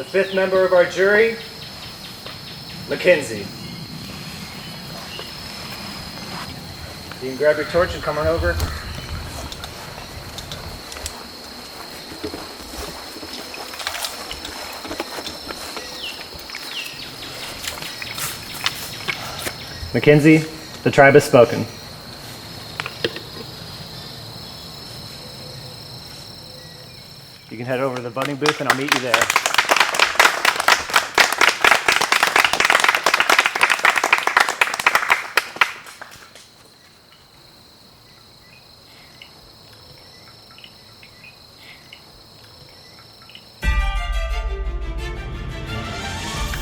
The fifth member of our jury, Mackenzie. You can grab your torch and come on over. Mackenzie, the tribe has spoken. You can head over to the voting booth and I'll meet you there.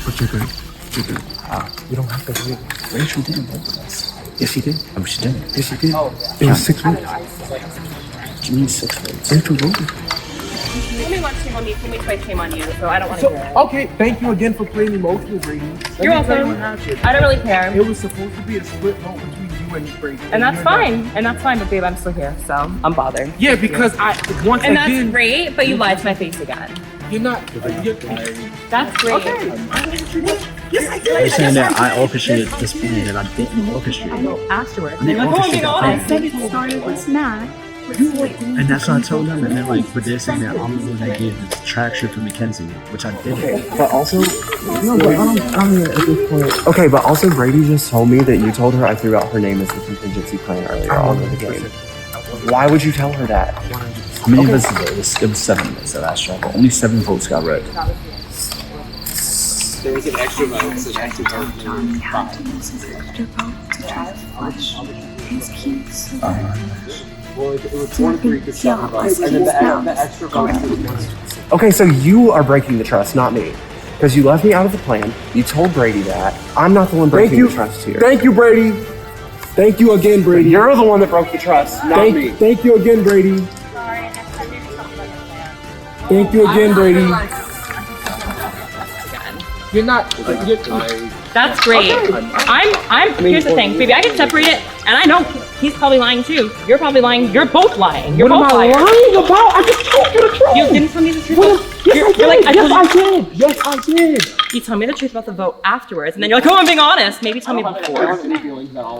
What's your grade? You don't have to read. Rachel didn't vote with us. Yes, she did. Oh, she didn't. Yes, she did. It was 6 votes. What do you mean 6 votes? Rachel voted. Only once came on me, only twice came on you, so I don't want to hear it. Okay, thank you again for playing emotional, Brady. You're welcome. I don't really care. It was supposed to be a split vote between you and Brady. And that's fine. And that's fine, but babe, I'm still here, so I'm bothered. Yeah, because once and again... that's great, but you lied to my face again. You're not... That's great. Okay. Yes, I did. You're saying that I orchestrated this plan that I didn't orchestrate. I know afterwards. I didn't orchestrate that I plan. said it started with Matt. And that's what I told them, and then but they're saying that I'm the one that gave the track shoot to Mackenzie, which I didn't. Okay, but also, no, but I'm at this point. Okay, but also Brady just told me that you told her I threw out her name as the contingency plan earlier on in the game. Why would you tell her that? How many votes it was 7 of us at last struggle. Only 7 votes got read. There was an extra vote, so that's a vote. Well, it was 1-3 to 7 votes, and then the extra vote. Okay, so you are breaking the trust, not me. Because you left me out of the plan. You told Brady that. I'm not the one breaking the trust here. Thank you, Brady. Thank you again, Brady. You're the one that broke the trust, not me. Thank you again, Brady. Thank you again, Brady. You're not... That's great. Here's the thing, baby, I can separate it, and I know he's probably lying too. You're probably lying. You're both lying. You're both lying. What am I lying about? I just told you the truth. You didn't tell me the truth. Yes, I did. You tell me the truth about the vote afterwards, and then you're like, oh, I'm being honest. Maybe tell me before.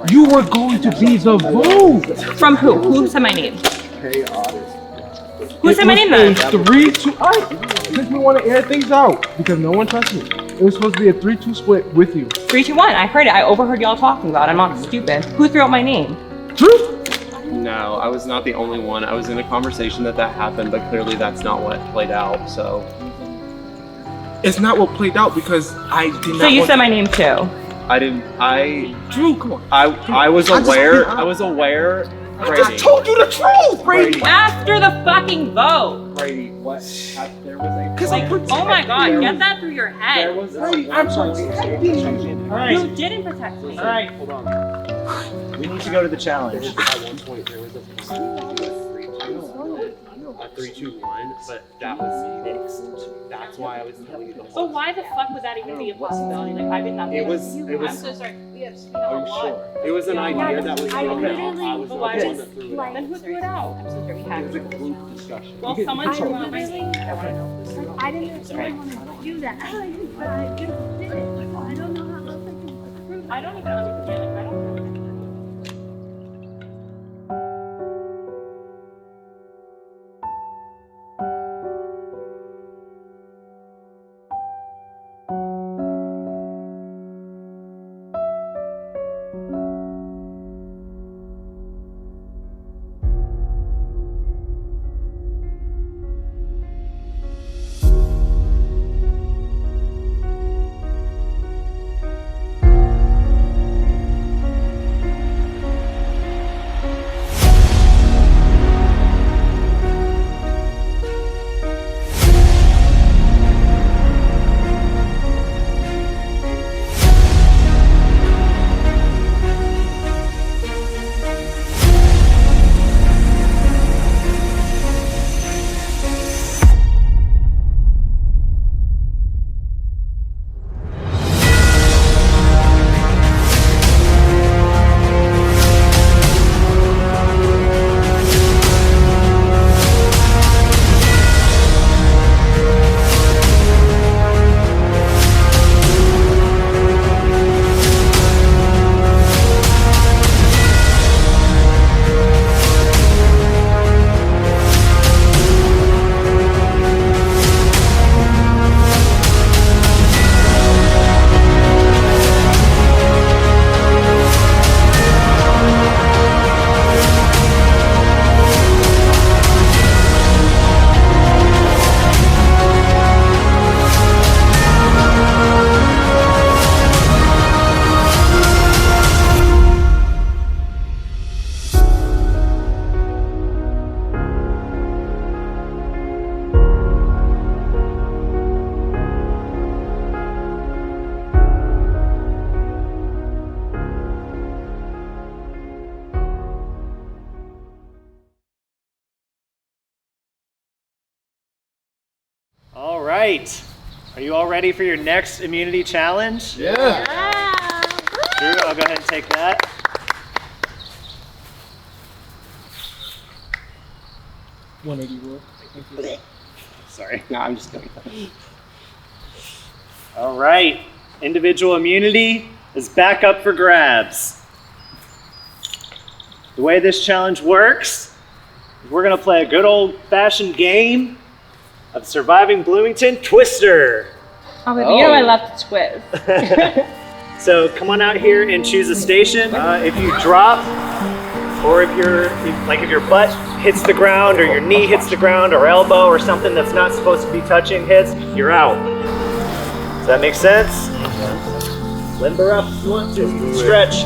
You were going to be the vote. From who? Who said my name? Who said my name then? 3-2. Since we want to air things out, because no one trusts me. It was supposed to be a 3-2 split with you. 3-2-1. I heard it. I overheard y'all talking about it. I'm not stupid. Who threw out my name? No, I was not the only one. I was in a conversation that happened, but clearly that's not what played out, so. It's not what played out because I did not. So you said my name too? Drew, come on. I was aware. Brady. I just told you the truth, Brady. After the fucking vote. Brady, what? There was a. Because oh my god, get that through your head. There was Brady, I'm sorry. You didn't protect me. Alright, hold on. We need to go to the challenge. At one point, there was a possibility of a 3-2-1, but that was fixed. That's why I was telling you the whole. So why the fuck would that even be a possibility? Like I did nothing. It was. I'm so sorry. We have Are you sure? It was an idea that was thrown out. I was the one that threw it out. Then who threw it out? I'm so sorry. It was a group discussion. Well, someone threw out my name. I want to know. I didn't really want to do that, but I just did it. I don't know how else I can prove it. I don't even understand. I don't know. All right. Are you all ready for your next immunity challenge? Yeah. Drew, I'll go ahead and take that. Sorry. No, I'm just kidding. All right. Individual immunity is back up for grabs. The way this challenge works is we're going to play a good old-fashioned game of surviving Bloomington Twister. Oh, baby, you know I love to twist. So come on out here and choose a station. If you drop, or if your butt hits the ground, or your knee hits the ground, or elbow, or something that's not supposed to be touching hits, you're out. Does that make sense? Limber up if you want to. Stretch.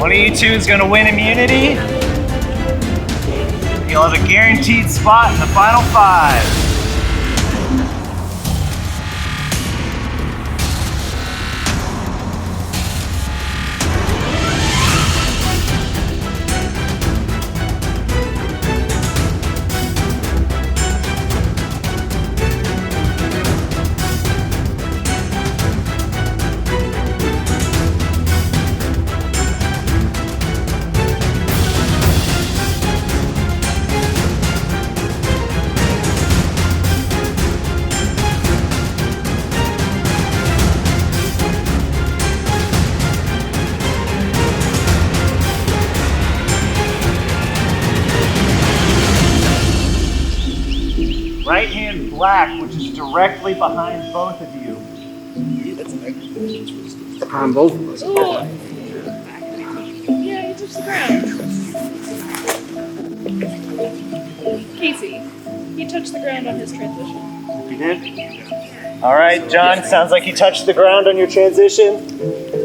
One of you two is gonna win immunity. You'll have a guaranteed spot in the final 5. Right hand black, which is directly behind both of you. Behind both of us. Yeah, you touched the ground. Casey, he touched the ground on his transition. You did? All right, John, sounds like you touched the ground on your transition.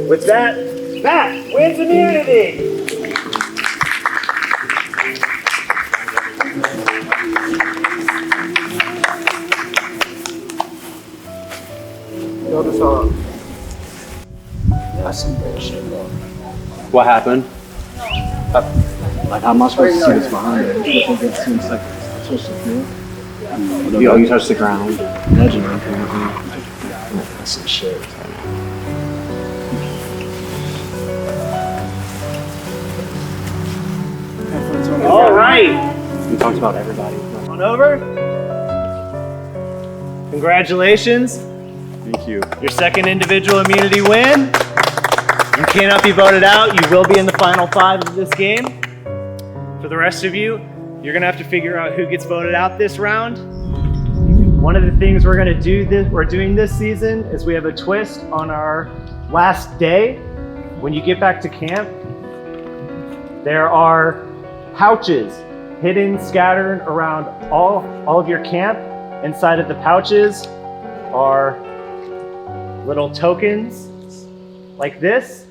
With that, Matt wins immunity. Yo, this all. That's some bullshit, bro. What happened? Like, how am I supposed to see what's behind it? It seems like it's so secure. You touched the ground. Imagine apparently. That's some shit. All right, We talked about everybody. on over. Congratulations. Thank you. Your second individual immunity win. You cannot be voted out. You will be in the final 5 of this game. For the rest of you, you're gonna have to figure out who gets voted out this round. One of the things we're doing this season is we have a twist on our last day. When you get back to camp, there are pouches hidden, scattered around all of your camp. Inside of the pouches are little tokens like this.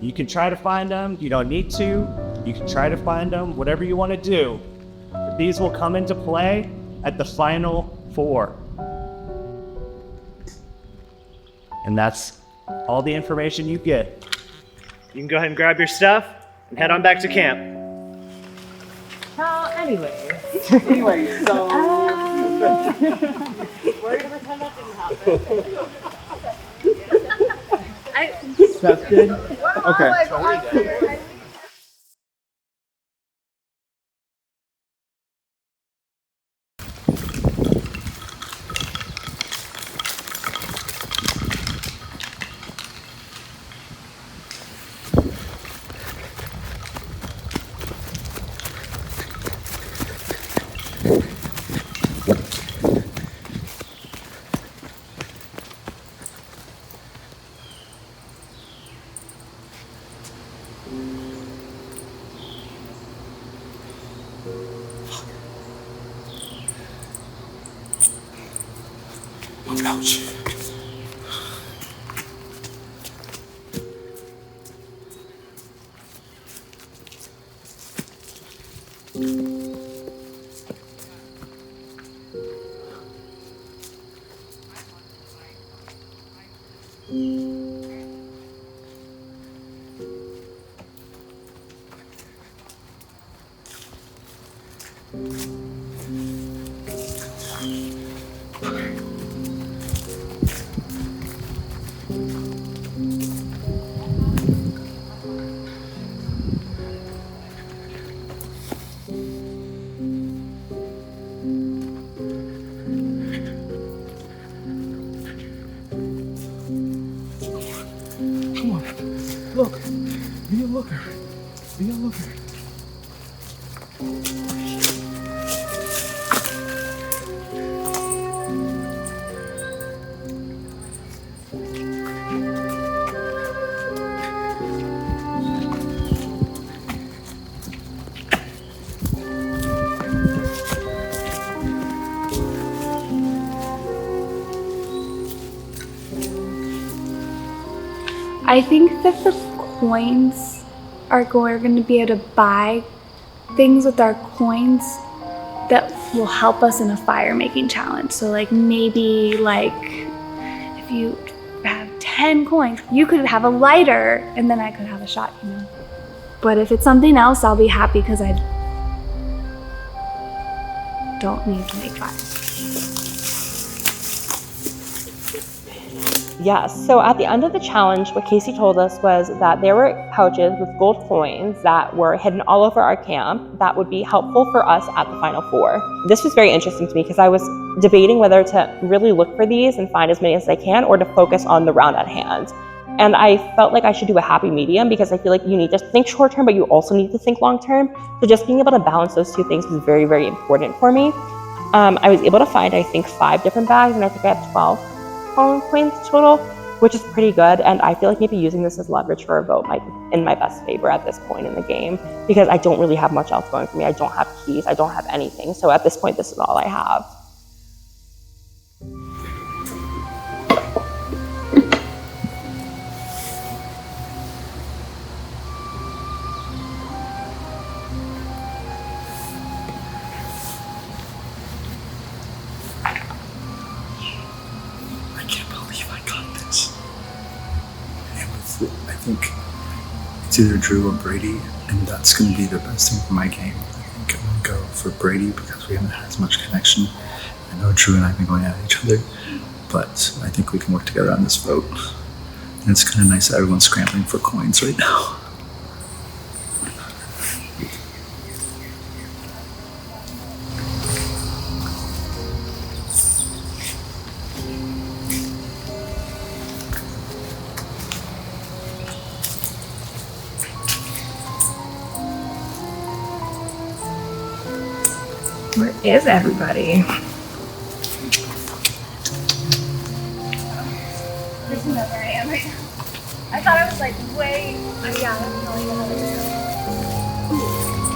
You can try to find them. You don't need to. You can try to find them, whatever you want to do. But these will come into play at the final 4. And that's all the information you get. You can go ahead and grab your stuff and head on back to camp. Anyway, So. we're gonna pretend that didn't happen. That's good. Okay. Ouch. Look. Be a looker. Be a looker. I think that the coins are going to be able to buy things with our coins that will help us in a fire making challenge. So like maybe like if you have 10 coins, you could have a lighter and then I could have a shot, you know. But if it's something else, I'll be happy because I don't need to make fire. Yes, so at the end of the challenge, what Casey told us was that there were pouches with gold coins that were hidden all over our camp that would be helpful for us at the Final Four. This was very interesting to me because I was debating whether to really look for these and find as many as I can or to focus on the round at hand. And I felt like I should do a happy medium because I feel like you need to think short term, but you also need to think long term. So just being able to balance those two things was very, very important for me. I was able to find, I think, 5 different bags, and I think I have 12 coins total, which is pretty good. And I feel like maybe using this as leverage for a vote might be in my best favor at this point in the game because I don't really have much else going for me. I don't have keys, I don't have anything. So at this point, this is all I have. I think it's either Drew or Brady, and that's going to be the best thing for my game. I think I'm going to go for Brady because we haven't had as much connection. I know Drew and I have been going at each other, but I think we can work together on this vote. And it's kind of nice that everyone's scrambling for coins right now. Where is everybody? This is not where I am right now. I thought I was like way. Yeah, I have no idea how to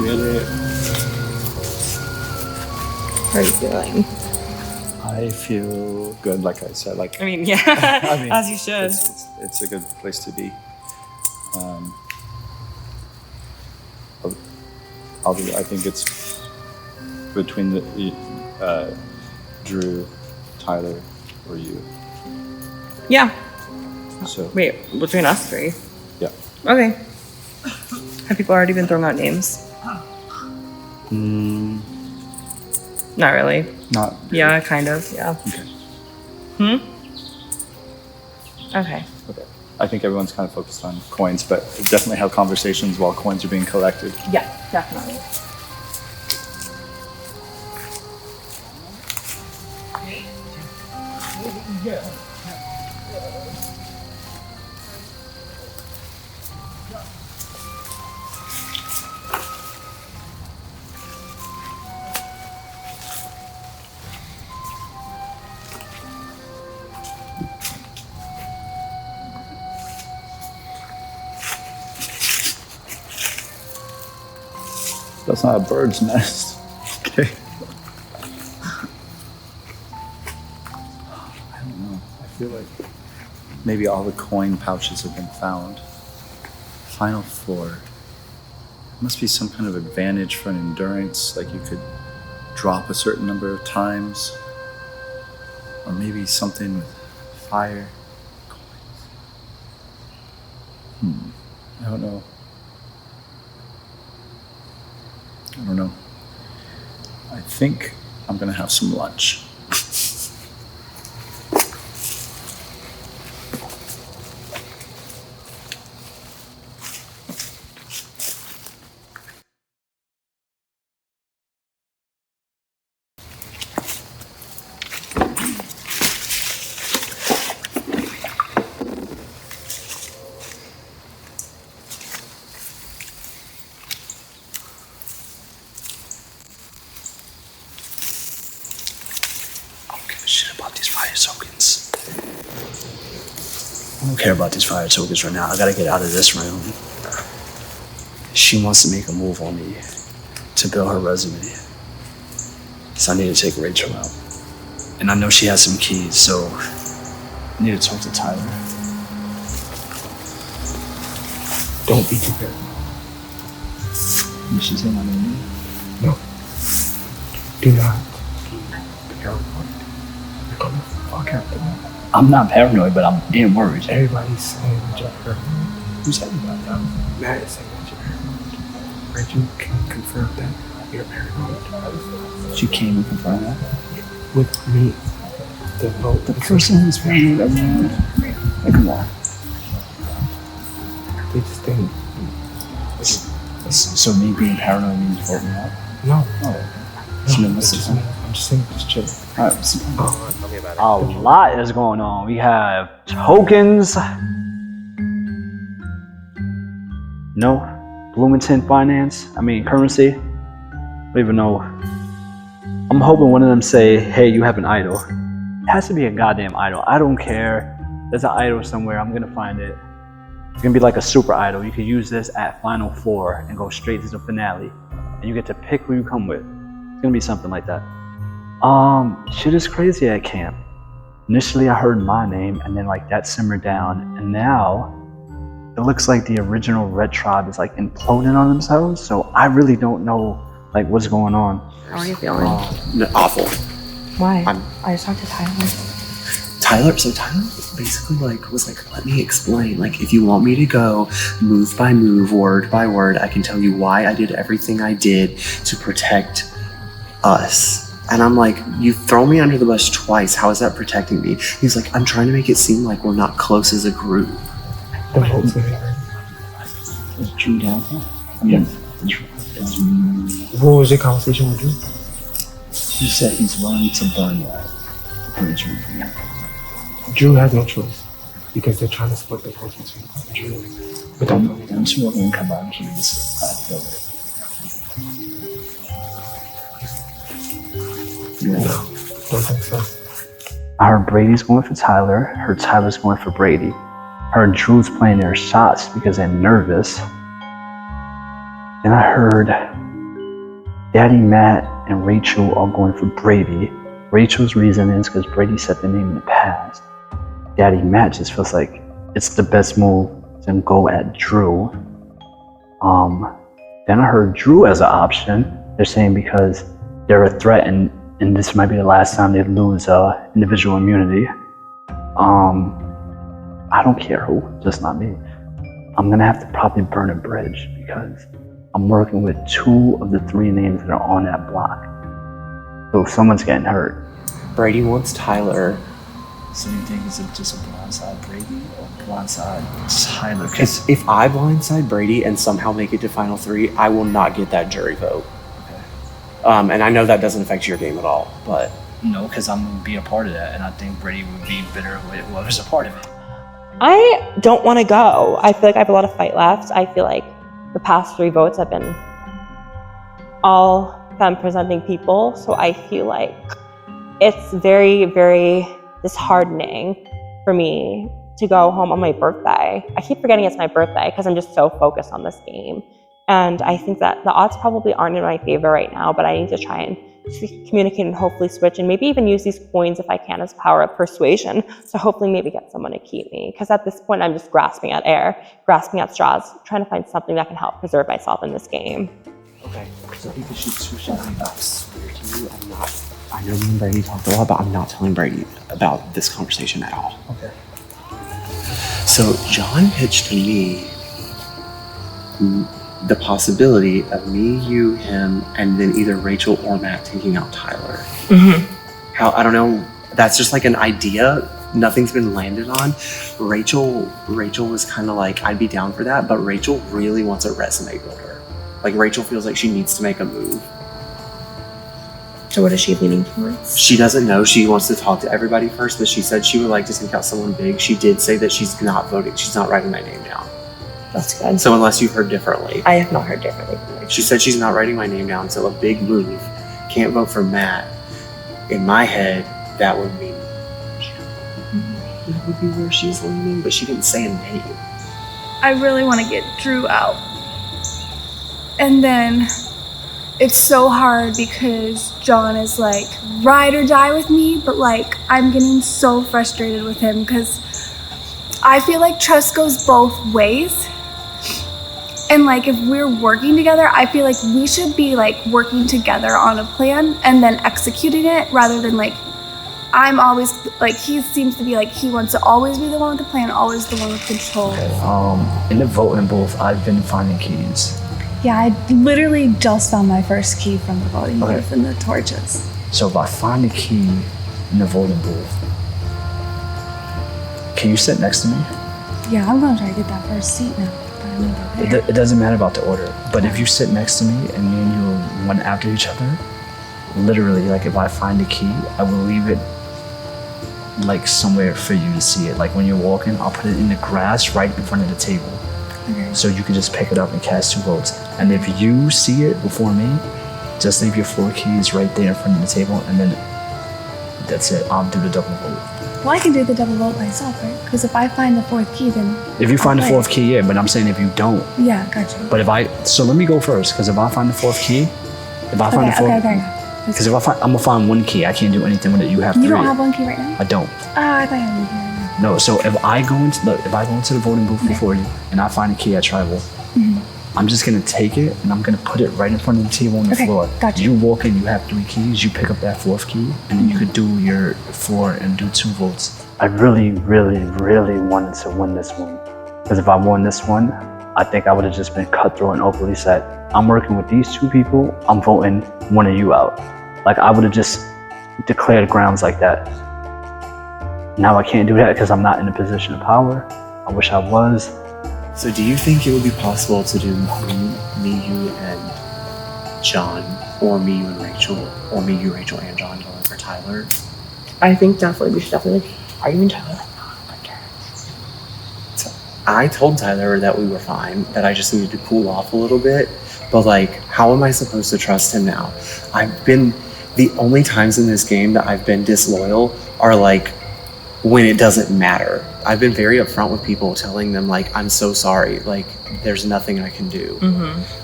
Get it. How are you feeling? I feel good, like I said. Like I mean, yeah, I mean, as you should. It's a good place to be. I think it's between the Drew, Tyler, or you. Yeah. So Wait, between us three? yeah. Okay. Have people already been throwing out names? Not really. Not. Really. Yeah, kind of. Yeah. Okay. Okay. Okay. I think everyone's kind of focused on coins, but definitely have conversations while coins are being collected. Yeah, definitely. That's not a bird's nest. Okay. I don't know. I feel like maybe all the coin pouches have been found. Final Four. Must be some kind of advantage for an endurance, like you could drop a certain number of times. Or maybe something with fire. Coins. I don't know. I don't know. I think I'm gonna have some lunch. Shit about these fire tokens. I don't care about these fire tokens right now. I gotta get out of this room. She wants to make a move on me to build her resume. So I need to take Rachel out. And I know she has some keys, so I need to talk to Tyler. Don't be too paranoid. Did she say my name? No. Do not be paranoid. You're gonna fuck after that. I'm not paranoid, but I'm damn worried. Everybody's saying that you're paranoid. Who's saying that? Matt is saying that you're paranoid. Rachel can confirm that you're paranoid. She came and confirmed that. With me. The vote. The person who's paranoid everyone. Like, come on. They just think. So me being paranoid means voting out? No. Oh. So then what's it's the just, point? I'm just saying, just chill. Alright, A lot is going on. We have tokens. No. Bloomington finance. Currency. I don't even know. I'm hoping one of them say, hey, you have an idol. It has to be a goddamn idol. I don't care. There's an idol somewhere. I'm gonna find it. It's gonna be like a super idol. You can use this at Final Four and go straight to the finale. And you get to pick who you come with. It's gonna be something like that. Shit is crazy at camp. Initially I heard my name and then like that simmered down. And now it looks like the original Red Tribe is like imploding on themselves. So I really don't know like what's going on. How are you feeling? Awful. Why? I just talked to Tyler. Tyler basically was like, let me explain. Like, if you want me to go move by move, word by word, I can tell you why I did everything I did to protect us. And I'm like, you throw me under the bus twice. How is that protecting me? He's like, I'm trying to make it seem like we're not close as a group. The vote's there. Is Drew down here? What was your conversation with Drew? He said he's willing to burn that bridge with me. Drew has no choice because they're trying to split the votes between Drew. But I'm sure we're gonna come out here. I feel it. no, don't think so. I heard Brady's going for Tyler. I heard Tyler's going for Brady. I heard Drew's playing their shots because they're nervous. And I heard Daddy Matt and Rachel are going for Brady. Rachel's reason is because Brady said the name in the past. Daddy Matt just feels like it's the best move to go at Drew. Then I heard Drew as an option. They're saying because they're a threat and this might be the last time they lose individual immunity. I don't care who, just not me. I'm gonna have to probably burn a bridge because I'm working with 2 of the 3 names that are on that block. So if someone's getting hurt. Brady wants Tyler. So you think it's just a blindside Brady or blindside Tyler? Because if I blindside Brady and somehow make it to Final 3, I will not get that jury vote. Okay. And I know that doesn't affect your game at all, but No, because I'm gonna be a part of that, and I think Brady would be bitter with whoever's a part of it. I don't want to go. I feel like I have a lot of fight left. I feel like the past 3 votes have been all femme presenting people, so I feel like it's very, very disheartening for me to go home on my birthday. I keep forgetting it's my birthday because I'm just so focused on this game. And I think that the odds probably aren't in my favor right now, but I need to try and communicate and hopefully switch and maybe even use these coins if I can as power of persuasion. So hopefully maybe get someone to keep me. Because at this point I'm just grasping at air, grasping at straws, trying to find something that can help preserve myself in this game. okay. So you can shoot 2 shots. I swear to you, I'm not. I know me and Brady talked a lot, but I'm not telling Brady about this conversation at all. Okay. So John pitched to me the possibility of me, you, him, and then either Rachel or Matt taking out Tyler. How, I don't know, that's just like an idea. Nothing's been landed on. Rachel was kind of like, I'd be down for that, but Rachel really wants a resume builder. Like Rachel feels like she needs to make a move. So what is she leaning towards? She doesn't know. She wants to talk to everybody first, but she said she would like to take out someone big. She did say that she's not voting. She's not writing my name down. That's good. So unless you've heard differently. I have not heard differently from her. She said she's not writing my name down, so a big move. Can't vote for Matt. In my head, that would mean that would be where she's leaning, but she didn't say a name. I really want to get Drew out. And then it's so hard because John is like, ride or die with me, but like, I'm getting so frustrated with him because I feel like trust goes both ways. And like if we're working together, I feel like we should be like working together on a plan and then executing it rather than like I'm always like he seems to be like he wants to always be the one with the plan, always the one with control. In the voting booth, I've been finding keys. Yeah, I literally just found my first key from the voting Okay. booth and the torches. So if I find a key in the voting booth, can you sit next to me? Yeah, I'm gonna try to get that first seat now. But I know they're there. It doesn't matter about the order, but if you sit next to me and me and you are one after each other, literally, like if I find a key, I will leave it like somewhere for you to see it. Like when you're walking, I'll put it in the grass right in front of the table. Okay. So you can just pick it up and cast 2 votes. And if you see it before me, just leave your 4 keys right there in front of the table, and then that's it. I'll do the double vote. Well, I can do the double vote myself, right? Because if I find the 4th key, then If you find the I'll 4th key, yeah, but I'm saying if you don't. Yeah, gotcha. But so let me go first, because if I find the 4th key, if I find the 4th, Okay. because I'm gonna find 1 key, I can't do anything with it. You have 3. You don't have 1 key right now? I don't. Oh, I thought you had 1 key right now. No, so if I go into the voting booth before you and I find a key at tribal, I'm just gonna take it and I'm gonna put it right in front of the table on the Okay, floor. gotcha. You walk in, you have 3 keys, you pick up that 4th key, and then you could do your 4 and do 2 votes. I really, really, really wanted to win this one. Because if I won this one, I think I would have just been cutthroat and openly said, I'm working with these 2 people, I'm voting one of you out. Like I would have just declared grounds like that. Now I can't do that because I'm not in a position of power. I wish I was. So do you think it would be possible to do me, you, and John, or me, you, and Rachel, or me, you, Rachel, and John going for Tyler? I think we should definitely. Are you in Tyler? So I told Tyler that we were fine, that I just needed to cool off a little bit. But like, how am I supposed to trust him now? The only times in this game that I've been disloyal are like when it doesn't matter. I've been very upfront with people, telling them like, I'm so sorry, like there's nothing I can do.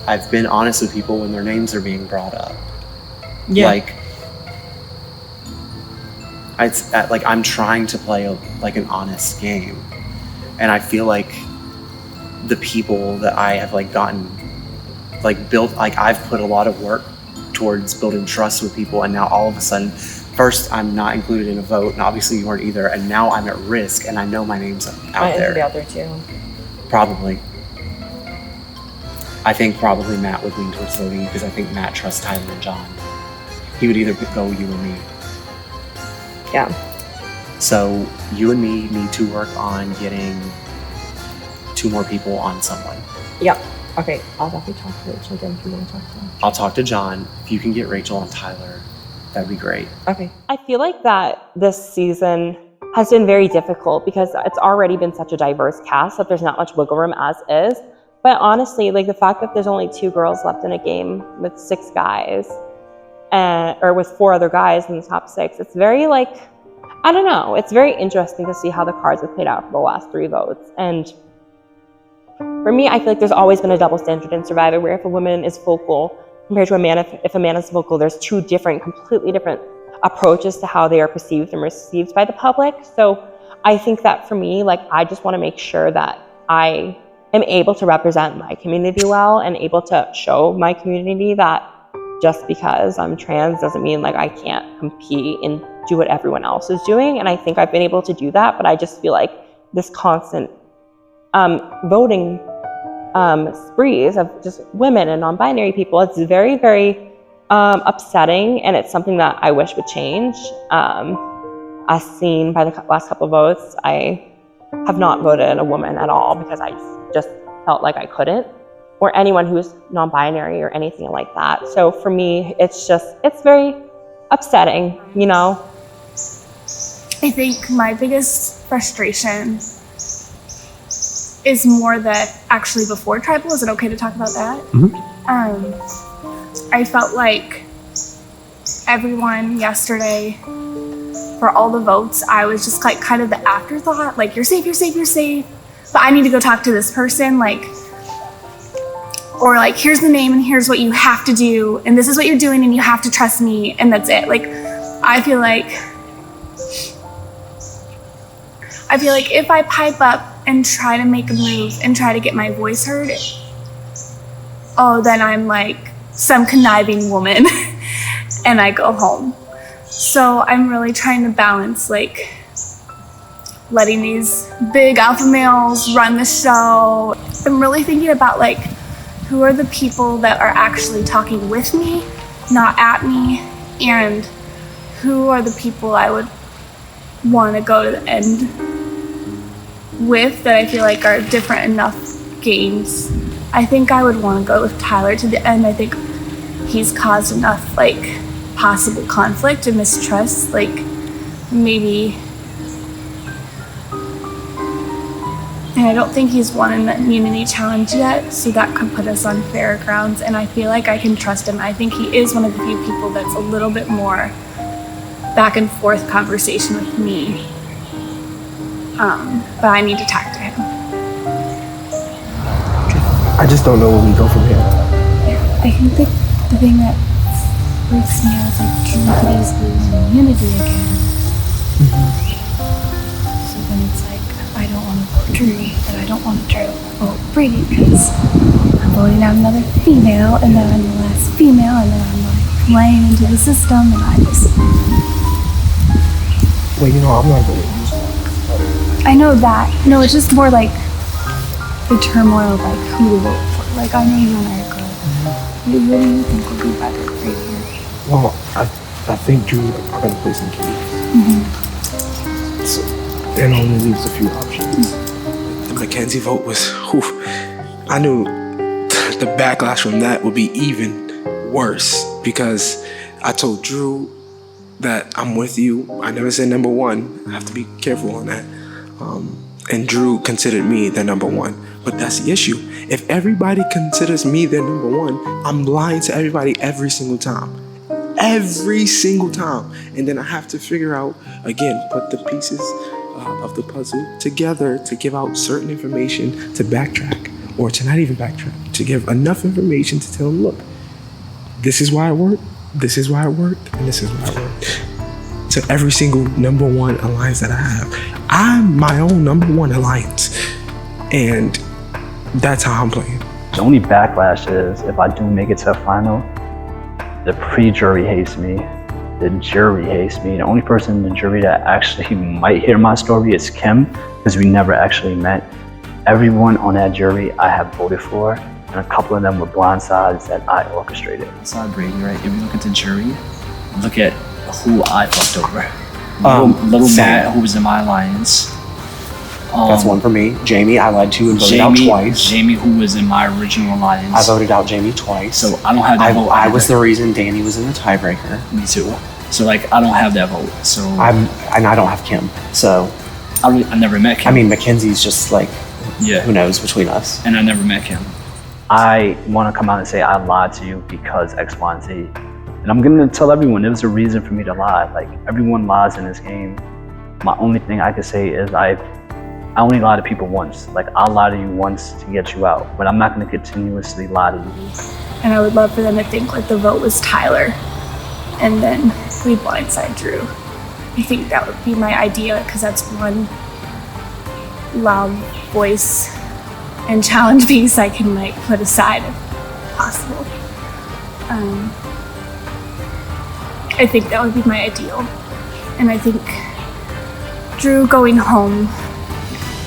I've been honest with people when their names are being brought up. Like, I'm trying to play an honest game, and I feel like the people that I have like gotten built, like I've put a lot of work towards building trust with people, and now all of a sudden, first I'm not included in a vote, and obviously you weren't either, and now I'm at risk, and I know my name's out there. Be out there too. Probably. I think probably Matt would lean towards voting because I think Matt trusts Tyler and John. He would either go you or me. Yeah. So you and me need to work on getting 2 more people on someone. Yep. Okay. I'll definitely talk to Rachel again if you want to talk to him. I'll talk to John. If you can get Rachel and Tyler, that'd be great. Okay. I feel like that this season has been very difficult because it's already been such a diverse cast that there's not much wiggle room as is. But honestly, like the fact that there's only 2 girls left in a game with 6 guys, or with 4 other guys in the top 6, it's very like, I don't know. It's very interesting to see how the cards have played out for the last 3 votes. And for me, I feel like there's always been a double standard in Survivor where if a woman is vocal compared to a man, if a man is vocal, there's 2 completely different approaches to how they are perceived and received by the public. So I think that for me, like I just want to make sure that I am able to represent my community well and able to show my community that just because I'm trans doesn't mean like I can't compete and do what everyone else is doing. And I think I've been able to do that, but I just feel like this constant voting sprees of just women and non-binary people, it's very, very upsetting, and it's something that I wish would change. As seen by the last couple of votes, I have not voted a woman at all because I just felt like I couldn't, or anyone who's non-binary or anything like that. So for me, it's very upsetting, you know? I think my biggest frustration is more that actually before Tribal, is it okay to talk about that? I felt like everyone yesterday, for all the votes, I was just like kind of the afterthought, like you're safe, you're safe, you're safe, but I need to go talk to this person, like, or like here's the name and here's what you have to do and this is what you're doing and you have to trust me and that's it. Like I feel like if I pipe up and try to make a move and try to get my voice heard, oh, then I'm like some conniving woman and I go home. So I'm really trying to balance like letting these big alpha males run the show. I'm really thinking about like who are the people that are actually talking with me, not at me, and who are the people I would want to go to the end with that I feel like are different enough games. I think I would want to go with Tyler to the end. I think he's caused enough like possible conflict and mistrust, like maybe. And I don't think he's won an immunity challenge yet, so that could put us on fair grounds, and I feel like I can trust him. I think he is one of the few people that's a little bit more back and forth conversation with me. But I need to talk to him. I just don't know where we go from here. I think the thing that freaks me out is like Drew could easily win immunity again. So then it's like, I don't want to vote Drew, and I don't want to try to vote Brady because I'm voting out another female, and then I'm the last female, and then I'm like playing into the system, and I just... Well, you know, I'm not voting. I know that. No, it's just more like the turmoil of like who to vote for. Like, I know you and I are good. Who do you think will be better for you? Well, I think Drew are going to play some keys. So, it only leaves a few options. The Mackenzie vote was, whew, I knew the backlash from that would be even worse because I told Drew that I'm with you. I never said number one. I have to be careful on that. And Drew considered me their number one. But that's the issue. If everybody considers me their number one, I'm lying to everybody every single time. Every single time. And then I have to figure out, again, put the pieces of the puzzle together to give out certain information to backtrack, or to not even backtrack, to give enough information to tell them, look, this is why it worked, this is why it worked, and this is why it worked. To every single number one alliance that I have. I'm my own number one alliance. And that's how I'm playing. The only backlash is if I do make it to the final, the pre-jury hates me, the jury hates me. The only person in the jury that actually might hear my story is Kim, because we never actually met. Everyone on that jury I have voted for, and a couple of them were blindsides that I orchestrated. I saw Brady, right? If we look at the jury, look at who I fucked over. Little Matt, who was in my alliance. That's one for me. Jamie, I lied to and voted out twice. Jamie, who was in my original alliance. I voted out Jamie twice. So I don't have that vote. I was the reason Danny was in the tiebreaker. Me too. So like, I don't have that vote. So I don't have Kim. So I never met Kim. I mean, Mackenzie's just like, yeah, who knows between us. And I never met Kim. I want to come out and say I lied to you because X, Y, and Z. And I'm going to tell everyone there was a reason for me to lie. Like, everyone lies in this game. My only thing I can say is I only lie to people once. Like, I'll lie to you once to get you out, but I'm not going to continuously lie to you. And I would love for them to think like the vote was Tyler, and then we blindside Drew. I think that would be my idea, because that's one loud voice and challenge piece I can like put aside if possible. I think that would be my ideal. And I think Drew going home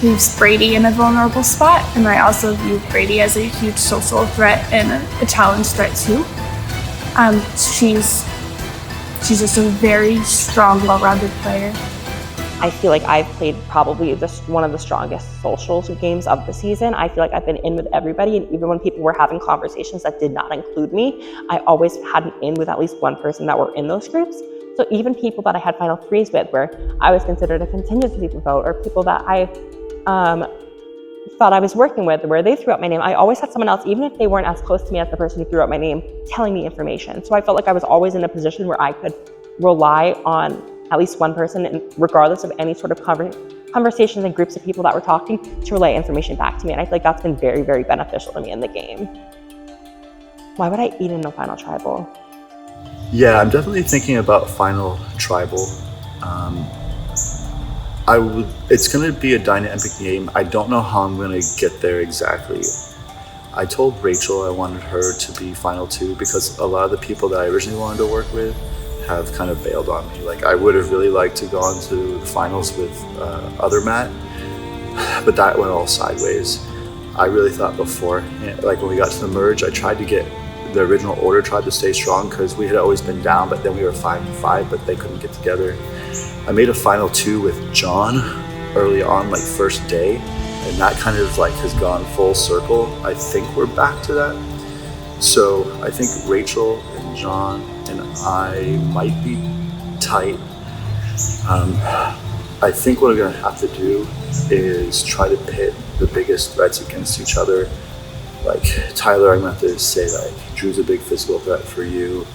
leaves Brady in a vulnerable spot, and I also view Brady as a huge social threat and a challenge threat too. She's just a very strong, well-rounded player. I feel like I've played probably just one of the strongest social games of the season. I feel like I've been in with everybody, and even when people were having conversations that did not include me, I always had an in with at least one person that were in those groups. So even people that I had final threes with, where I was considered a contingency vote, or people that I thought I was working with, where they threw out my name, I always had someone else, even if they weren't as close to me as the person who threw out my name, telling me information. So I felt like I was always in a position where I could rely on at least one person, and regardless of any sort of conversations and groups of people that were talking, to relay information back to me. And I feel like that's been very, very beneficial to me in the game. Why would I eat in a final tribal? Yeah, I'm definitely thinking about final tribal. It's going to be a dynamic game. I don't know how I'm going to get there exactly. I told Rachel I wanted her to be final 2 because a lot of the people that I originally wanted to work with have kind of bailed on me. Like, I would have really liked to go on to the finals with other Matt, but that went all sideways. I really thought before, like when we got to the merge, I tried to get the original order, tried to stay strong because we had always been down, but then we were 5-5, but they couldn't get together. I made a final 2 with John early on, like first day, and that kind of like has gone full circle. I think we're back to that. So I think Rachel and John and I might be tight. I think what I'm gonna have to do is try to pit the biggest threats against each other. Like Tyler, I'm gonna have to say like, Drew's a big physical threat for you.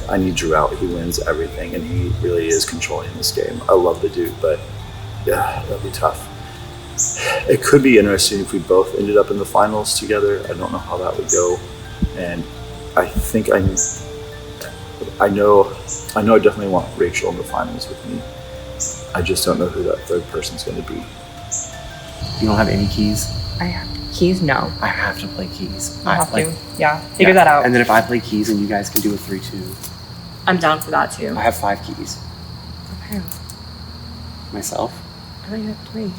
I need Drew out, he wins everything and he really is controlling this game. I love the dude, but yeah, that'd be tough. It could be interesting if we both ended up in the finals together. I don't know how that would go. And I think I know I definitely want Rachel in the finals with me. I just don't know who that third person's gonna be. You don't have any keys? I have keys? No. I have to play keys. I have to. Yeah. Figure that out. And then if I play keys and you guys can do a 3-2. I'm down for that too. I have 5 keys. Okay. Myself? I thought you had 3.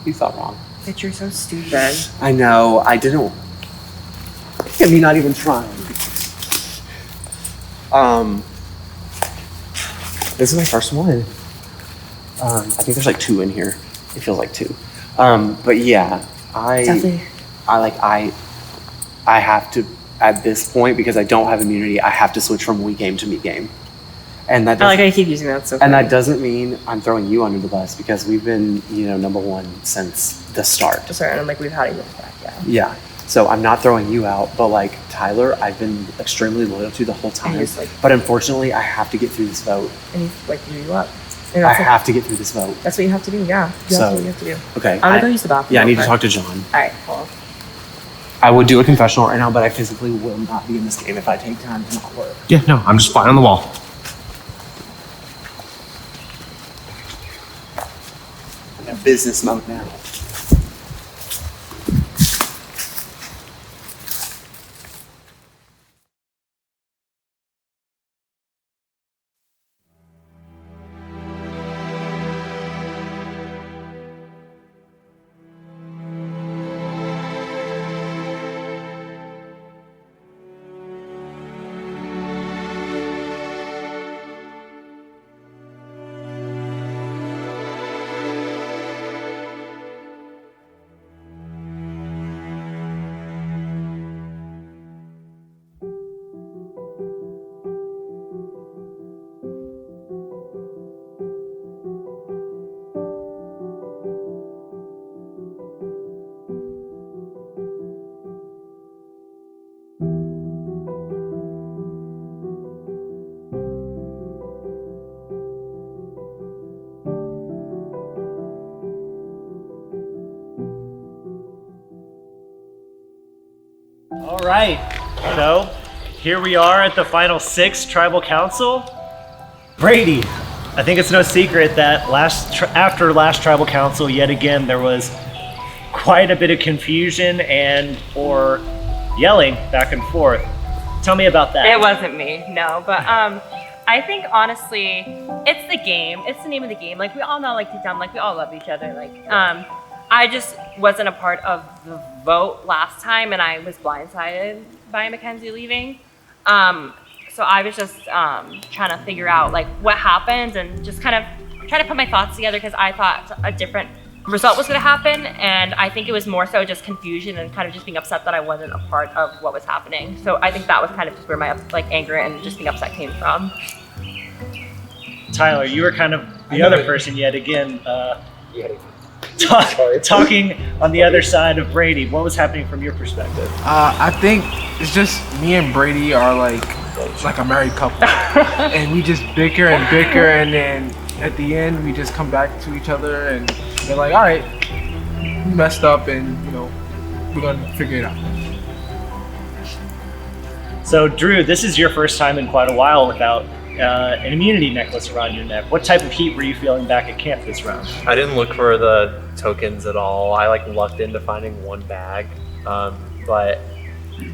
You thought wrong. Bitch, you're so stupid. I know. I didn't. Look at me not even trying. This is my first one. I think there's like 2 in here. It feels like 2. But yeah, I have to, at this point, because I don't have immunity, I have to switch from weak game to meat game. And that I like how you keep using that. So and that doesn't mean I'm throwing you under the bus because we've been, number 1 since the start. Sorry, and like we've had a back, yeah. Yeah. So I'm not throwing you out, but like Tyler, I've been extremely loyal to the whole time. But unfortunately, I have to get through this vote. And he's like blew you up. I have to get through this vote. That's what you have to do, yeah. That's what you have to do. Okay. I'm gonna go use the bathroom. Yeah, I need to talk to John. Alright, cool. I would do a confessional right now, but I physically will not be in this game if I take time to not work. Yeah, no, I'm just flying on the wall. I'm in business mode now. All right, so here we are at the final 6 tribal council. Brady, I think it's no secret that after last tribal council, yet again, there was quite a bit of confusion or yelling back and forth. Tell me about that. It wasn't me, no, but I think honestly, it's the game. It's the name of the game. Like we all know, like deep down, like we all love each other. Like I just wasn't a part of the vote last time, and I was blindsided by Mackenzie leaving. So I was just trying to figure out like what happened and just kind of try to put my thoughts together because I thought a different result was going to happen, and I think it was more so just confusion and kind of just being upset that I wasn't a part of what was happening. So I think that was kind of just where my like anger and just being upset came from. Tyler, you were kind of the other person yet again. Talking on the other side of Brady. What was happening from your perspective? I think it's just me and Brady are like a married couple, and we just bicker, and then at the end we just come back to each other, and they're like, "All right, we messed up, and we're gonna figure it out." So, Drew, this is your first time in quite a while without an immunity necklace around your neck. What type of heat were you feeling back at camp this round? I didn't look for the tokens at all. I lucked into finding one bag But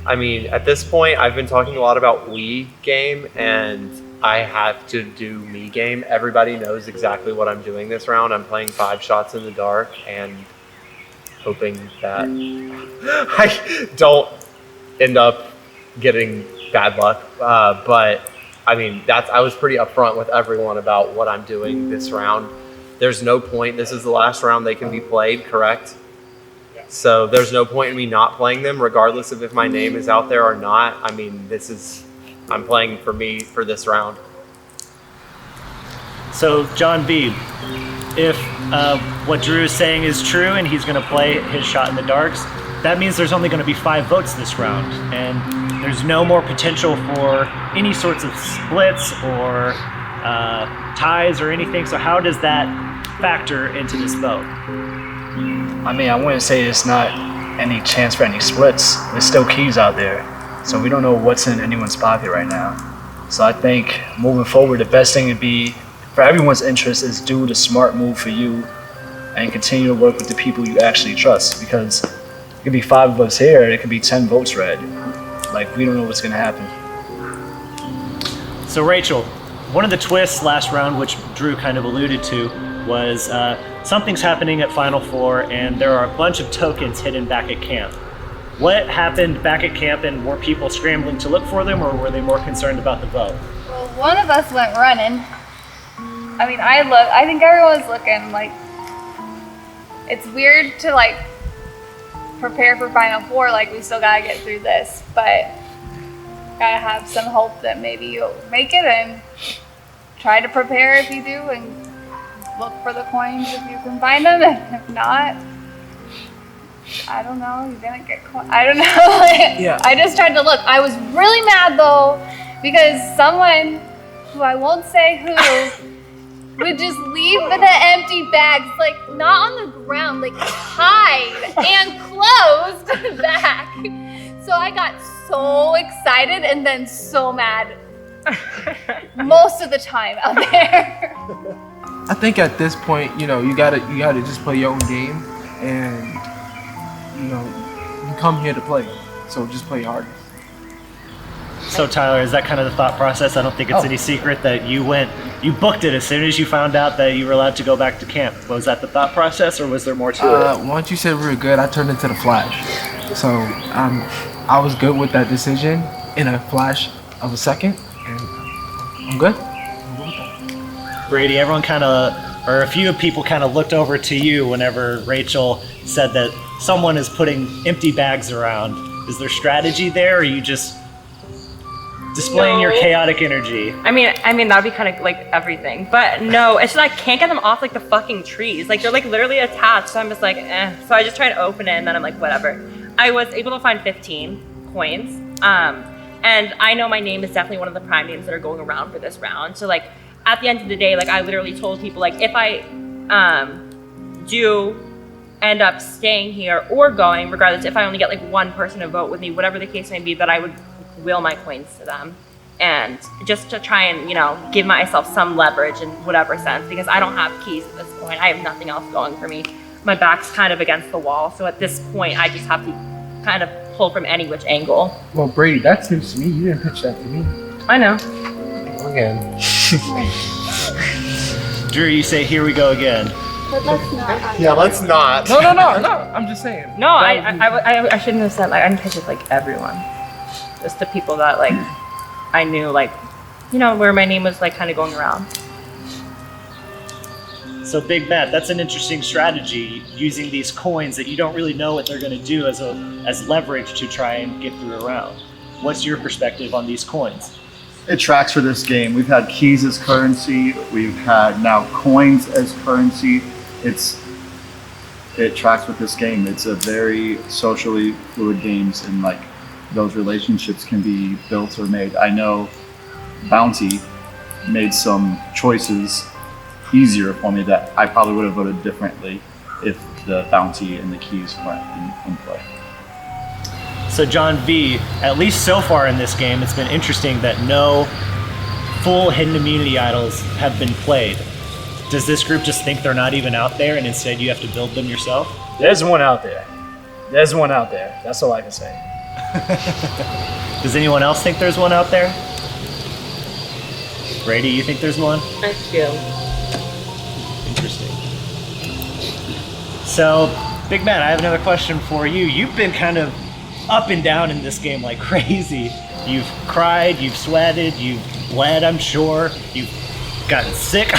I mean, at this point, I've been talking a lot about we game, and I have to do me game. Everybody knows exactly what I'm doing this round. I'm playing 5 shots in the dark and hoping that I don't end up getting bad luck. But I mean, I was pretty upfront with everyone about what I'm doing this round. There's no point. This is the last round they can be played, correct? So there's no point in me not playing them, regardless of if my name is out there or not. I mean, I'm playing for me for this round. So, John B., if what Drew is saying is true and he's going to play his shot in the darks, that means there's only going to be 5 votes this round. And there's no more potential for any sorts of splits or ties or anything. So how does that factor into this vote? I mean, I wouldn't say it's not any chance for any splits. There's still keys out there. So we don't know what's in anyone's pocket right now. So I think moving forward, the best thing to be, for everyone's interest, is do the smart move for you and continue to work with the people you actually trust. Because it could be 5 of us here, it could be 10 votes red. Like, we don't know what's gonna happen. So Rachel, one of the twists last round, which Drew kind of alluded to, was something's happening at Final Four and there are a bunch of tokens hidden back at camp. What happened back at camp, and were people scrambling to look for them, or were they more concerned about the vote? Well, one of us went running. I mean, I think everyone's looking. Like, it's weird to like prepare for Final Four, like we still gotta get through this, but gotta have some hope that maybe you'll make it, and try to prepare if you do, and look for the coins if you can find them, and if not, I don't know, you didn't get coins. I don't know. Yeah. I just tried to look. I was really mad though, because someone, who I won't say who, would just leave the empty bags, like not on the ground, like hide and closed back. So I got so excited and then so mad most of the time out there. I think at this point, you gotta just play your own game, and you come here to play, so just play hard. So Tyler, is that kind of the thought process? I don't think it's any secret that you booked it as soon as you found out that you were allowed to go back to camp. Was that the thought process, or was there more to it? Once you said we were good, I turned into the Flash. So I was good with that decision in a flash of a second, and I'm good. Brady, everyone or a few people kind of looked over to you whenever Rachel said that someone is putting empty bags around. Is there strategy there, or are you just displaying your chaotic energy? I mean that'd be kind of like everything, but no, it's just I can't get them off like the fucking trees. Like they're like literally attached, so I'm just like, eh. So I just try to open it, and then I'm like, whatever. I was able to find 15 coins, and I know my name is definitely one of the prime names that are going around for this round. So like at the end of the day, like I literally told people, like if I do end up staying here or going, regardless, if I only get like one person to vote with me, whatever the case may be, that I would will my coins to them, and just to try and give myself some leverage in whatever sense, because I don't have keys at this point. I have nothing else going for me. My back's kind of against the wall, so at this point I just have to kind of pull from any which angle. Well, Brady, that suits me. You didn't pitch that to me. I know. Again. Drew, you say here we go again. But let's not. Yeah, let's not. No. I'm just saying. No, I shouldn't have said, like, I didn't pitch it like everyone. Just the people that like I knew, like, where my name was like kind of going around. So Big Matt, that's an interesting strategy, using these coins that you don't really know what they're going to do as leverage to try and get through a round. What's your perspective on these coins? It tracks for this game. We've had keys as currency. We've had now coins as currency. It tracks with this game. It's a very socially fluid game, and like those relationships can be built or made. I know Bounty made some choices easier for me that I probably would have voted differently if the Bounty and the keys weren't in play. So John V, at least so far in this game, it's been interesting that no full hidden immunity idols have been played. Does this group just think they're not even out there, and instead you have to build them yourself? There's one out there. There's one out there. That's all I can say. Does anyone else think there's one out there? Brady, you think there's one? I do. Interesting. So, Big Man, I have another question for you. You've been kind of up and down in this game like crazy. You've cried, you've sweated, you've bled, I'm sure. You've gotten sick.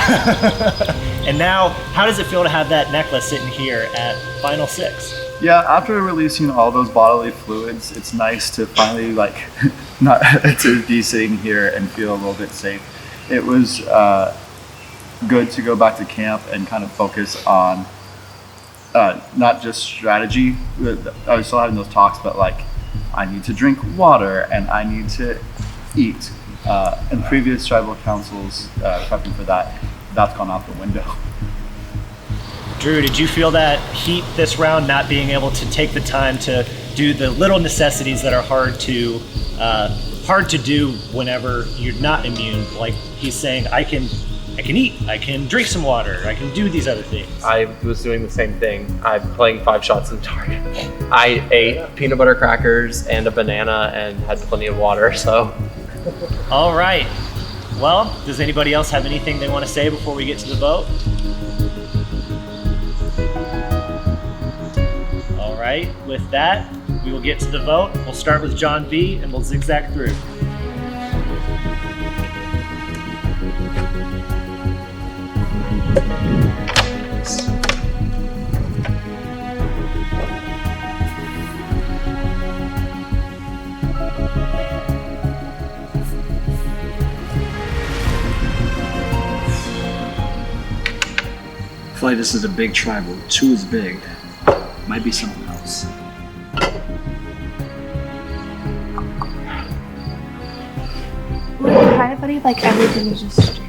And now, how does it feel to have that necklace sitting here at Final 6? Yeah, after releasing all those bodily fluids, it's nice to finally like not to be sitting here and feel a little bit safe. It was good to go back to camp and kind of focus on not just strategy. I was still having those talks, but like I need to drink water and I need to eat. And previous tribal councils prepping for that, that's gone out the window. Drew, did you feel that heat this round, not being able to take the time to do the little necessities that are hard to do whenever you're not immune? Like he's saying, I can eat, I can drink some water, I can do these other things. I was doing the same thing. I'm playing 5 shots in the dark. I ate peanut butter crackers and a banana and had plenty of water, so. All right. Well, does anybody else have anything they want to say before we get to the vote? All right, with that, we will get to the vote. We'll start with John B. and we'll zigzag through. I feel like this is a big tribal. 2 is big. Might be someone else. Kind of funny, like everything is just.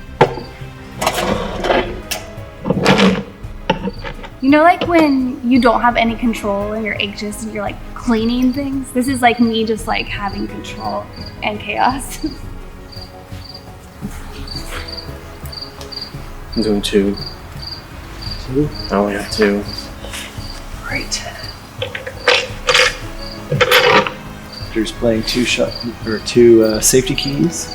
You know, like when you don't have any control and you're anxious and you're like cleaning things? This is like me just like having control and chaos. I'm doing 2. 2? I only have 2. Great. Drew's playing 2 safety keys.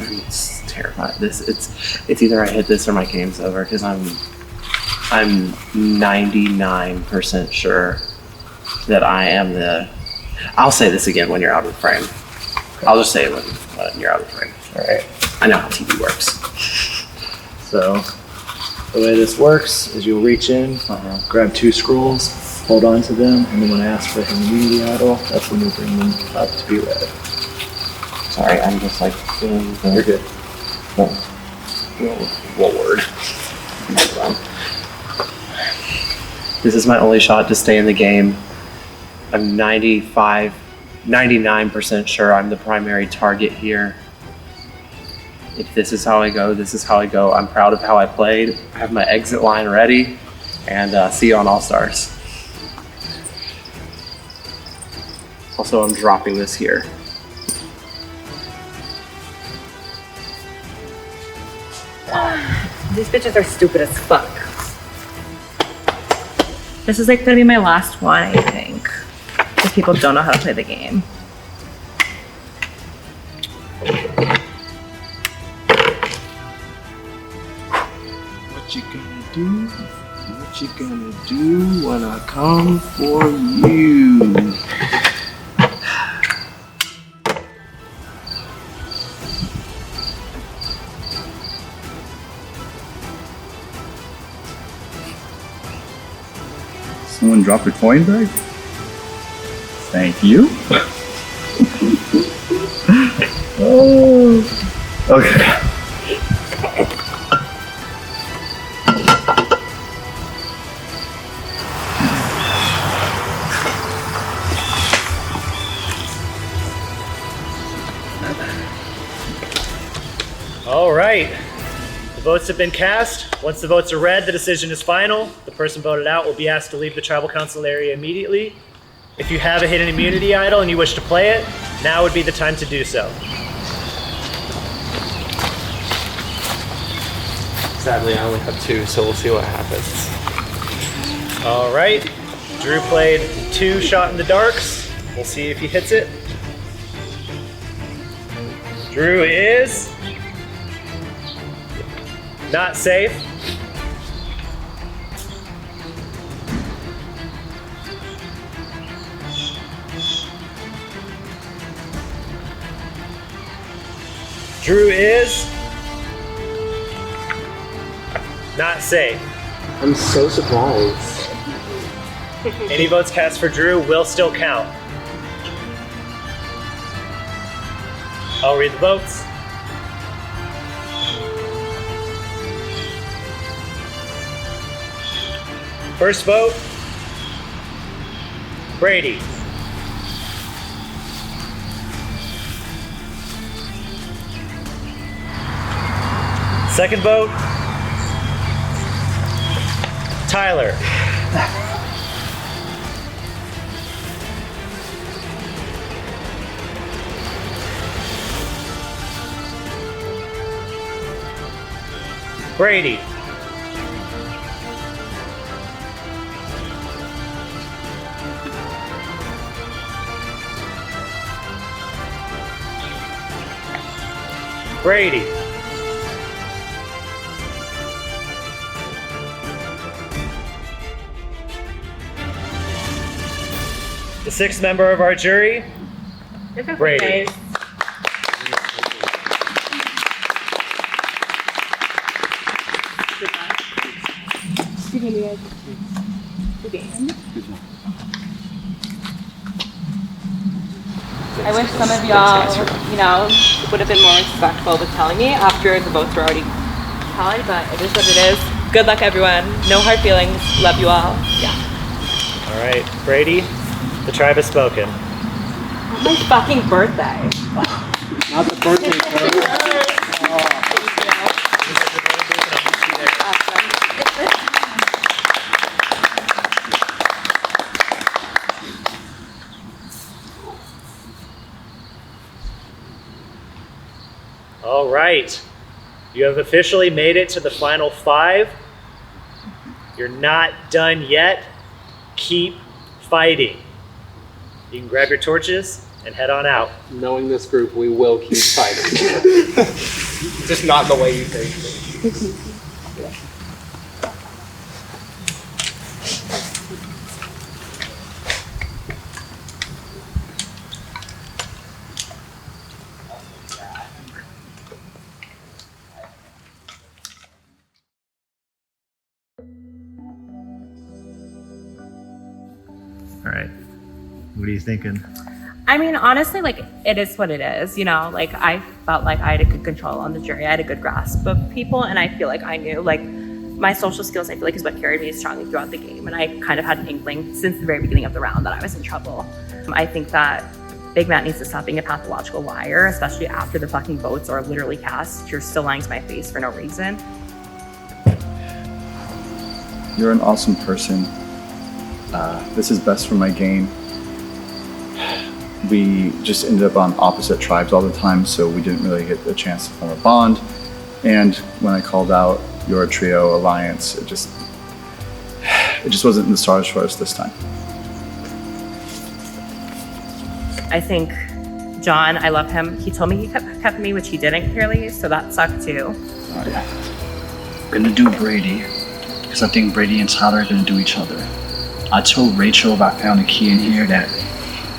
It's terrifying. It's either I hit this or my game's over because I'm 99% sure that I am the. I'll say this again when you're out of the frame. I'll just say it when you're out of the frame. All right. I know how TV works. So the way this works is you'll reach in, grab 2 scrolls, hold on to them, and then when I ask for an immunity idol, that's when you bring them up to be read. Sorry, I'm just like feeling the... You're good. What word? This is my only shot to stay in the game. I'm 99% sure I'm the primary target here. If this is how I go, this is how I go. I'm proud of how I played. I have my exit line ready, and see you on All-Stars. Also, I'm dropping this here. These bitches are stupid as fuck. This is like gonna be my last one, I think. Because people don't know how to play the game. What you gonna do? What you gonna do when I come for you? Someone dropped a coin bag? Thank you. Oh. Okay. All right. The votes have been cast. Once the votes are read, the decision is final. The person voted out will be asked to leave the tribal council area immediately. If you have a hidden immunity idol and you wish to play it, now would be the time to do so. Sadly, I only have 2, so we'll see what happens. All right. Drew played 2 shot in the darks. We'll see if he hits it. Drew is not safe. Drew is not safe. I'm so surprised. Any votes cast for Drew will still count. I'll read the votes. First vote, Brady. Second vote, Tyler. Brady. Brady. The 6th member of our jury, Brady. I wish some of y'all, would have been more respectful with telling me after the votes were already tallied, but it is what it is. Good luck, everyone. No hard feelings. Love you all. Yeah. All right, Brady, the tribe has spoken. On my fucking birthday. Not the birthday card. All right, you have officially made it to the final 5. You're not done yet. Keep fighting. You can grab your torches and head on out. Knowing this group, we will keep fighting. Just not the way you think. All right, what are you thinking? I mean, honestly, it is what it is, I felt like I had a good control on the jury. I had a good grasp of people, and I feel like I knew, my social skills, I feel like, is what carried me strongly throughout the game, and I kind of had an inkling since the very beginning of the round that I was in trouble. I think that Big Matt needs to stop being a pathological liar, especially after the fucking votes are literally cast. You're still lying to my face for no reason. You're an awesome person. This is best for my game. We just ended up on opposite tribes all the time, so we didn't really get a chance to form a bond. And when I called out your trio alliance, it just wasn't in the stars for us this time. I think John, I love him. He told me he kept me, which he didn't clearly, so that sucked too. Oh, yeah. I'm gonna do Brady, because I think Brady and Tyler are gonna do each other. I told Rachel if I found a key in here that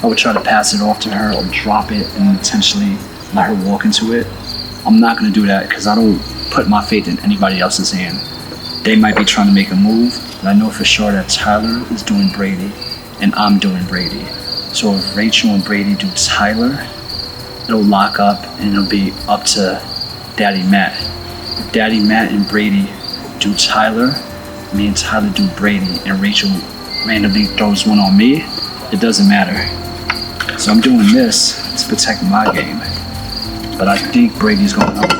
I would try to pass it off to her or drop it and intentionally let her walk into it. I'm not gonna do that because I don't put my faith in anybody else's hand. They might be trying to make a move, but I know for sure that Tyler is doing Brady and I'm doing Brady. So if Rachel and Brady do Tyler, it'll lock up and it'll be up to Daddy Matt. If Daddy Matt and Brady do Tyler, me and Tyler do Brady, and Rachel randomly throws one on me, it doesn't matter. So I'm doing this to protect my game. But I think Brady's going up.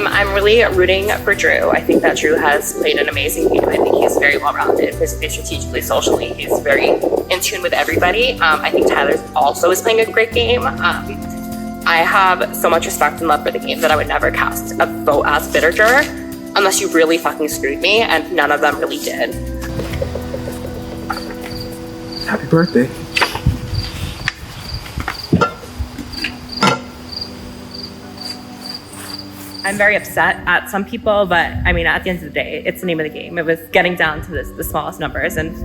I'm really rooting for Drew. I think that Drew has played an amazing game. I think he's very well-rounded, physically, strategically, socially. He's very in tune with everybody. I think Tyler also is playing a great game. I have so much respect and love for the game that I would never cast a vote as bitter juror unless you really fucking screwed me, and none of them really did. Happy birthday. I'm very upset at some people, but I mean, at the end of the day, it's the name of the game. It was getting down to the smallest numbers, and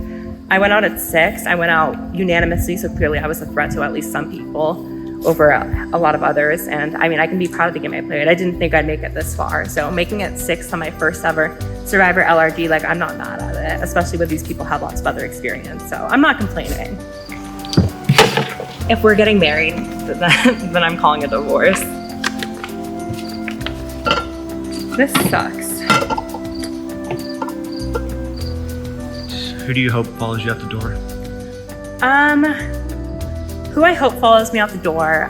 I went out at 6. I went out unanimously, so clearly I was a threat to at least some people over a lot of others. And I mean, I can be proud of the game I played. I didn't think I'd make it this far, so making it 6th on my first ever Survivor LRD, like, I'm not mad at it, especially when these people have lots of other experience, so I'm not complaining. If we're getting married, then I'm calling a divorce. This sucks. Who do you hope follows you out the door? Who I hope follows me out the door?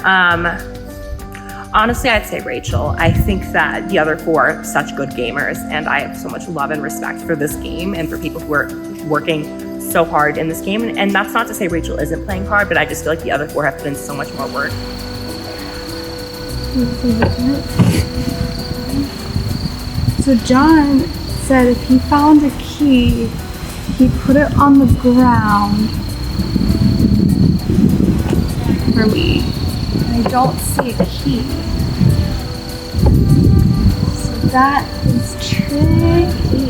Honestly, I'd say Rachel. I think that the other 4 are such good gamers, and I have so much love and respect for this game and for people who are working so hard in this game. And that's not to say Rachel isn't playing hard, but I just feel like the other 4 have put in so much more work. So John said if he found a key, he'd put it on the ground for me. And I don't see a key. So that is tricky.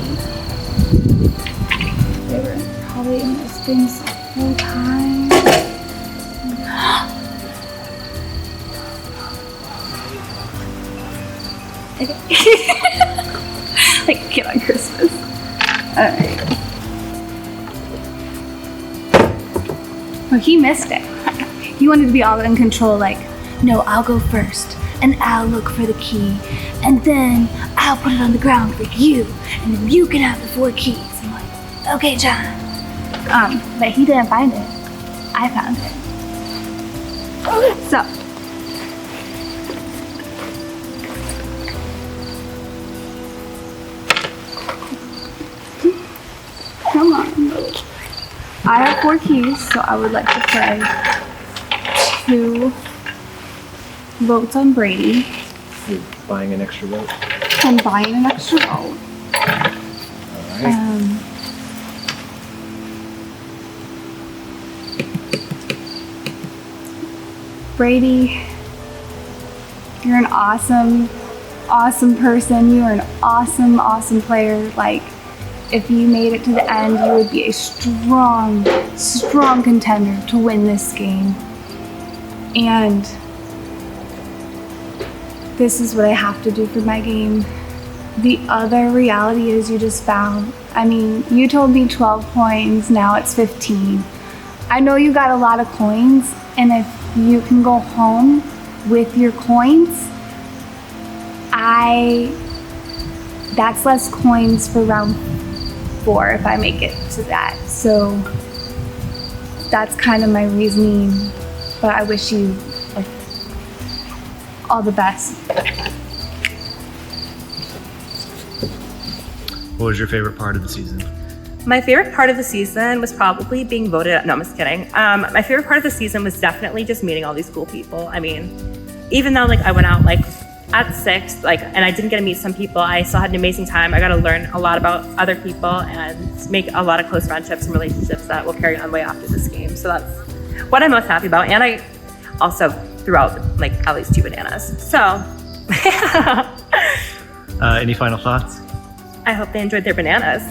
They were probably in those things the whole time. Like a kid on Christmas. Alright. Well, he missed it. He wanted to be all in control, like, no, I'll go first, and I'll look for the key, and then I'll put it on the ground for you, and then you can have the 4 keys. I'm like, okay, John. But he didn't find it. I found it. So, come on. I have 4 keys, so I would like to play 2 votes on Brady. You're buying an extra vote. I'm buying an extra vote. Alright. Brady, you're an awesome person. You are an awesome player. Like, if you made it to the end, you would be a strong contender to win this game. And this is what I have to do for my game. The other reality is you just found. I mean, you told me 12 coins, now it's 15. I know you got a lot of coins, and if you can go home with your coins, that's less coins for round 4 if I make it to that. So that's kind of my reasoning, but I wish you like all the best. What was your favorite part of the season? My favorite part of the season was probably being voted. No, I'm just kidding. My favorite part of the season was definitely just meeting all these cool people. I mean, even though like I went out like at 6, like, and I didn't get to meet some people, I still had an amazing time. I got to learn a lot about other people and make a lot of close friendships and relationships that will carry on way after this game. So that's what I'm most happy about. And I also threw out like at least 2 bananas. So Any final thoughts? I hope they enjoyed their bananas.